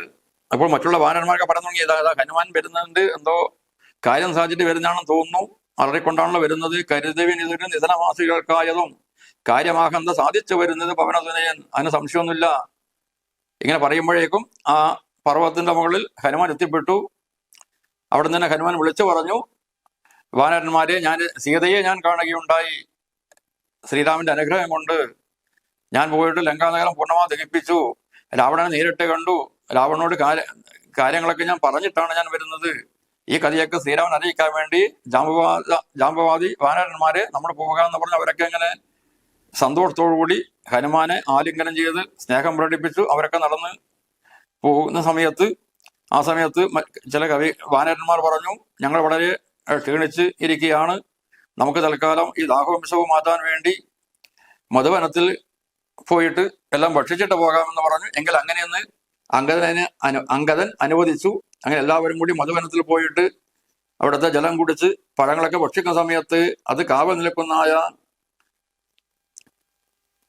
[SPEAKER 1] അപ്പോൾ മറ്റുള്ള വാനന്മാരൊക്കെ പറഞ്ഞു തുടങ്ങിയത് അതാ ഹനുമാൻ വരുന്നുണ്ട്, എന്തോ കാര്യം സാധിച്ചിട്ട് വരുന്നതാണെന്ന് തോന്നുന്നു, അലറിക്കൊണ്ടാണല്ലോ വരുന്നത്. കരുതവിൻ ഇതൊരു നിധനവാസികൾക്കായതും കാര്യമാകന്ത സാധിച്ചു വരുന്നത് പവനസുനയൻ, അതിന് സംശയമൊന്നുമില്ല. ഇങ്ങനെ പറയുമ്പോഴേക്കും ആ പർവ്വതത്തിന്റെ മുകളിൽ ഹനുമാൻ എത്തിപ്പെട്ടു. അവിടെ നിന്ന് ഹനുമാൻ വിളിച്ചു പറഞ്ഞു, വാനരന്മാരെ, സീതയെ ഞാൻ കാണുകയുണ്ടായി. ശ്രീരാമന്റെ അനുഗ്രഹം കൊണ്ട് ഞാൻ പോയിട്ട് ലങ്കാനഗരം പൂർണ്ണമായി ദഹിപ്പിച്ചു. രാവണനെ നേരിട്ട് കണ്ടു. രാവണനോട് കാര്യങ്ങളൊക്കെ ഞാൻ പറഞ്ഞിട്ടാണ് ഞാൻ വരുന്നത്. ഈ കഥയൊക്കെ ശ്രീരാമൻ അറിയിക്കാൻ വേണ്ടി ജാമ്പവാദി വാനരന്മാരെ നമ്മൾ പോകാമെന്ന് പറഞ്ഞ് അവരൊക്കെ ഇങ്ങനെ സന്തോഷത്തോടുകൂടി ഹനുമാനെ ആലിംഗനം ചെയ്ത് സ്നേഹം പ്രകടിപ്പിച്ചു. അവരൊക്കെ നടന്ന് പോകുന്ന സമയത്ത് ചില വാനരന്മാർ പറഞ്ഞു, ഞങ്ങൾ വളരെ ക്ഷീണിച്ച് ഇരിക്കുകയാണ്, നമുക്ക് തൽക്കാലം ഈ ദാഹവംശവും മാറ്റാൻ വേണ്ടി മധുവനത്തിൽ പോയിട്ട് എല്ലാം ഭക്ഷിച്ചിട്ട് പോകാമെന്ന് പറഞ്ഞു. എങ്കിൽ അങ്ങനെയെന്ന് അങ്കദൻ അനുവദിച്ചു. അങ്ങനെ എല്ലാവരും കൂടി മധുവനത്തിൽ പോയിട്ട് അവിടുത്തെ ജലം കുടിച്ച് പഴങ്ങളൊക്കെ ഭക്ഷിക്കുന്ന സമയത്ത് അത് കാവൽ നിൽക്കുന്നതായ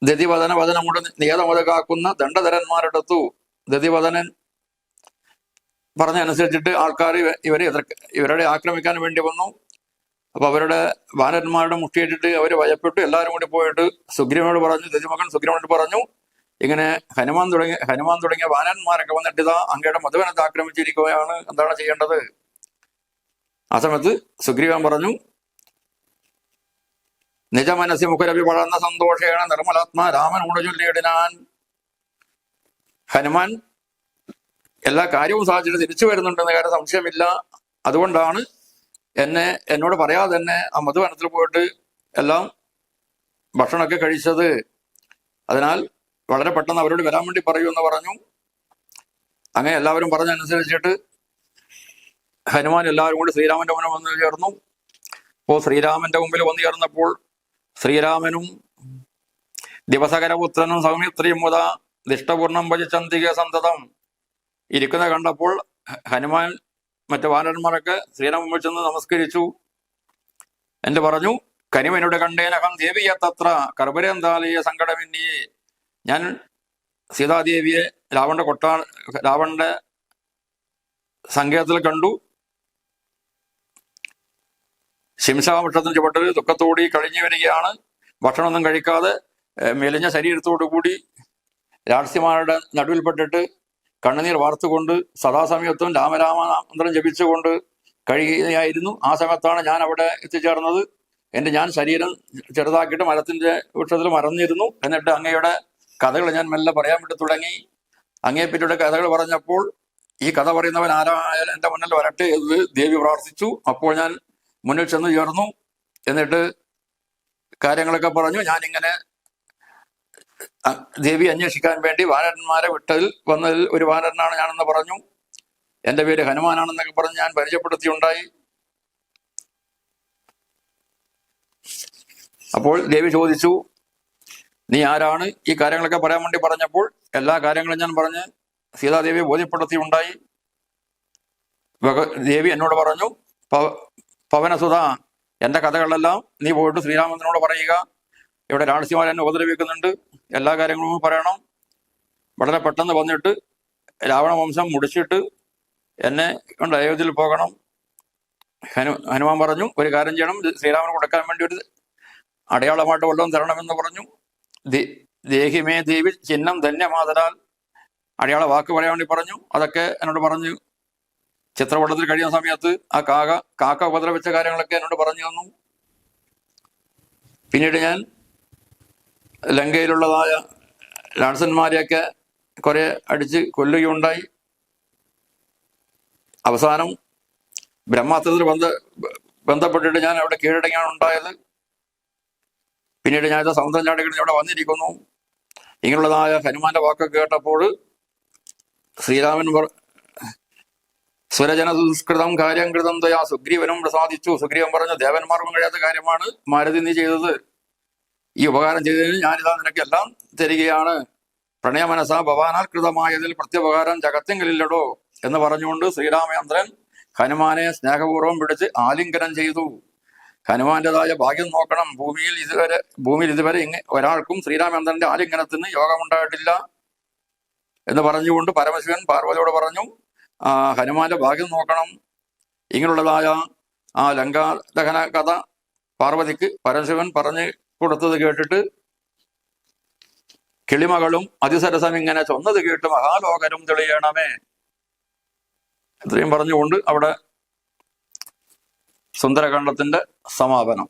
[SPEAKER 1] ദതിവദനം കൊണ്ട് നിയതമത കാക്കുന്ന ദണ്ഡധരന്മാരെടുത്തു. ദതിവദനൻ പറഞ്ഞനുസരിച്ചിട്ട് ആൾക്കാർ ഇവരെ ആക്രമിക്കാൻ വേണ്ടി വന്നു. അപ്പൊ അവരുടെ വാനന്മാരുടെ മുട്ടിയിട്ടിട്ട് അവർ ഭയപ്പെട്ടു. എല്ലാവരും കൂടി പോയിട്ട് സുഗ്രീവനോട് പറഞ്ഞു, ദതിമകൻ സുഗ്രീവനോട് പറഞ്ഞു, ഇങ്ങനെ ഹനുമാൻ തുടങ്ങിയ വാനന്മാരൊക്കെ വന്നിട്ട് ഇതാ അങ്ങയുടെ മധുവനത്തെ ആക്രമിച്ചിരിക്കുകയാണ്, എന്താണ് ചെയ്യേണ്ടത്? ആ സമയത്ത് സുഗ്രീവൻ പറഞ്ഞു, നിജമനസി മുഖരവി വളർന്ന സന്തോഷേണ നിർമ്മലാത്മാ രാമനോട് ചൊല്ലിയിടിനാൻ. ഹനുമാൻ എല്ലാ കാര്യവും സാധിച്ചിട്ട് തിരിച്ചു വരുന്നുണ്ടെന്ന കാര്യം സംശയമില്ല. അതുകൊണ്ടാണ് എന്നോട് പറയാതെ തന്നെ ആ മധുവനത്തിൽ പോയിട്ട് എല്ലാം ഭക്ഷണമൊക്കെ കഴിച്ചത്. അതിനാൽ വളരെ പെട്ടെന്ന് അവരോട് വരാൻ വേണ്ടി പറയൂ എന്ന് പറഞ്ഞു. അങ്ങനെ എല്ലാവരും പറഞ്ഞനുസരിച്ചിട്ട് ഹനുമാൻ എല്ലാവരും കൂടി ശ്രീരാമന്റെ മുന്നിൽ വന്നു ചേർന്നു. അപ്പോൾ ശ്രീരാമന്റെ മുമ്പിൽ വന്നു ചേർന്നപ്പോൾ ശ്രീരാമനും ദിവസകരപുത്രനും സൗമിത്രിയും മുത ദിഷ്ടപൂർണം ഭജിച്ചന്തിക സന്തതം ഇരിക്കുന്ന കണ്ടപ്പോൾ ഹനുമാൻ മറ്റു വാനരന്മാരൊക്കെ ശ്രീരാമൻ ചെന്ന് നമസ്കരിച്ചു. എന്ന് പറഞ്ഞു, കനിവനുടെ കണ്ടേനകം ദേവിയത്തത്ര കർബരന്താലയ സങ്കടമിന്നിയെ. ഞാൻ സീതാദേവിയെ രാവണന്റെ സങ്കേതത്തിൽ കണ്ടു. ശിംസാവൃക്ഷത്തിന് ചുവട്ടിൽ ദുഃഖത്തോടി കഴിഞ്ഞു വരികയാണ്. ഭക്ഷണമൊന്നും കഴിക്കാതെ മെലിഞ്ഞ ശരീരത്തോടു കൂടി രാക്ഷസിമാരുടെ നടുവിൽപ്പെട്ടിട്ട് കണ്ണുനീർ വാർത്തുകൊണ്ട് സദാസമയത്തും രാമരാമമന്ത്രം ജപിച്ചുകൊണ്ട് കഴിയുകയായിരുന്നു. ആ സമയത്താണ് ഞാൻ അവിടെ എത്തിച്ചേർന്നത്. ഞാൻ ശരീരം ചെറുതാക്കിയിട്ട് മരത്തിന്റെ വൃക്ഷത്തിൽ മറന്നിരുന്നു. എന്നിട്ട് അങ്ങയുടെ കഥകൾ ഞാൻ മെല്ലെ പറയാൻ വേണ്ടി തുടങ്ങി. അങ്ങയെപ്പറ്റിയുടെ കഥകൾ പറഞ്ഞപ്പോൾ ഈ കഥ പറയുന്നവൻ ആരായാലും എൻ്റെ മുന്നിൽ വരട്ടെ എന്ന് ദേവി പ്രാർത്ഥിച്ചു. അപ്പോൾ ഞാൻ മുന്നിൽ ചെന്ന് ചേർന്നു. എന്നിട്ട് കാര്യങ്ങളൊക്കെ പറഞ്ഞു. ഞാനിങ്ങനെ ദേവി അന്വേഷിക്കാൻ വേണ്ടി വാനരന്മാരെ വന്നതിൽ ഒരു വാനരനാണ് ഞാനെന്ന് പറഞ്ഞു. എൻ്റെ പേര് ഹനുമാനാണെന്നൊക്കെ പറഞ്ഞ് ഞാൻ പരിചയപ്പെടുത്തിയുണ്ടായി. അപ്പോൾ ദേവി ചോദിച്ചു, നീ ആരാണ്? ഈ കാര്യങ്ങളൊക്കെ പറയാൻ വേണ്ടി പറഞ്ഞപ്പോൾ എല്ലാ കാര്യങ്ങളും ഞാൻ പറഞ്ഞ് സീതാദേവിയെ ബോധ്യപ്പെടുത്തിയുണ്ടായി. ദേവി എന്നോട് പറഞ്ഞു, പവനസുത, എൻ്റെ കഥകളെല്ലാം നീ പോയിട്ട് ശ്രീരാമചന്ദ്രനോട് പറയുക. ഇവിടെ രാക്ഷസിമാർ എന്നെ ഉപദ്രവിക്കുന്നുണ്ട്, എല്ലാ കാര്യങ്ങളും പറയണം. വളരെ പെട്ടെന്ന് വന്നിട്ട് രാവണവംശം മുടിച്ചിട്ട് എന്നെ കൊണ്ട് അയോധ്യയിൽ പോകണം. ഹനുമാൻ പറഞ്ഞു, ഒരു കാര്യം ചെയ്യണം, ശ്രീരാമന് കൊടുക്കാൻ വേണ്ടി ഒരു അടയാളമായിട്ട് വല്ലതും തരണമെന്ന് പറഞ്ഞു. ദേഹിമേ ദേവി ചിഹ്നം ധന്യമാതരാൽ, അടയാള വാക്ക് പറയാൻ വേണ്ടി പറഞ്ഞു. അതൊക്കെ എന്നോട് പറഞ്ഞു. ചിത്രപടത്തിൽ കഴിയുന്ന സമയത്ത് ആ കാക്ക ഉപദ്രവിച്ച കാര്യങ്ങളൊക്കെ എന്നോട് പറഞ്ഞു തന്നു. പിന്നീട് ഞാൻ ലങ്കയിലുള്ളതായ രാക്ഷസന്മാരെയൊക്കെ കുറെ അടിച്ച് കൊല്ലുകയുണ്ടായി. അവസാനം ബ്രഹ്മാസ്ത്രത്തിൽ ബന്ധപ്പെട്ടിട്ട് ഞാൻ അവിടെ കീഴടങ്ങാണ് ഉണ്ടായത്. പിന്നീട് ഞാൻ സമുദ്രം ചാടിക്കിട്ട് ഇവിടെ വന്നിരിക്കുന്നു. ഇങ്ങനെയുള്ളതായ ഹനുമാന്റെ വാക്കൊക്കെ കേട്ടപ്പോൾ ശ്രീരാമൻ സുരജന സുസ്കൃതം കാര്യം കൃതം തയാ സുഗ്രീവനും പ്രസാദിച്ചു. സുഗ്രീവൻ പറഞ്ഞു, ദേവന്മാർക്കും കഴിയാത്ത കാര്യമാണ് മാരുതി നീ ചെയ്തത്. ഈ ഉപകാരം ചെയ്തതിന് ഞാനിതാ നിനക്ക് എല്ലാം തരികയാണ്. പ്രണയമനസാ ഭവാനാൽ കൃതമായതിൽ പ്രത്യുപകാരം ജഗത്തിങ്കിലില്ലടോ എന്ന് പറഞ്ഞുകൊണ്ട് ശ്രീരാമചന്ദ്രൻ ഹനുമാനെ സ്നേഹപൂർവ്വം പിടിച്ച് ആലിംഗനം ചെയ്തു. ഹനുമാന്റേതായ ഭാഗ്യം നോക്കണം. ഭൂമിയിൽ ഇതുവരെ ഒരാൾക്കും ശ്രീരാമചന്ദ്രന്റെ ആലിംഗനത്തിന് യോഗമുണ്ടായിട്ടില്ല എന്ന് പറഞ്ഞുകൊണ്ട് പരമശിവൻ പാർവതിയോട് പറഞ്ഞു, ഹനുമാന്റെ ഭാഗ്യം നോക്കണം. ഇങ്ങനെയുള്ളതായ ആ ലങ്കാദഹന കഥ പാർവതിക്ക് പരമശിവൻ പറഞ്ഞു കൊടുത്തത് കേട്ടിട്ട് കിളിമകളും അതിസരസം ഇങ്ങനെ ചൊന്നത് കേട്ട് മഹാലോകരും തെളിയണമേ. ഇത്രയും പറഞ്ഞുകൊണ്ട് അവിടെ സുന്ദരകാണ്ഡത്തിന്റെ സമാപനം.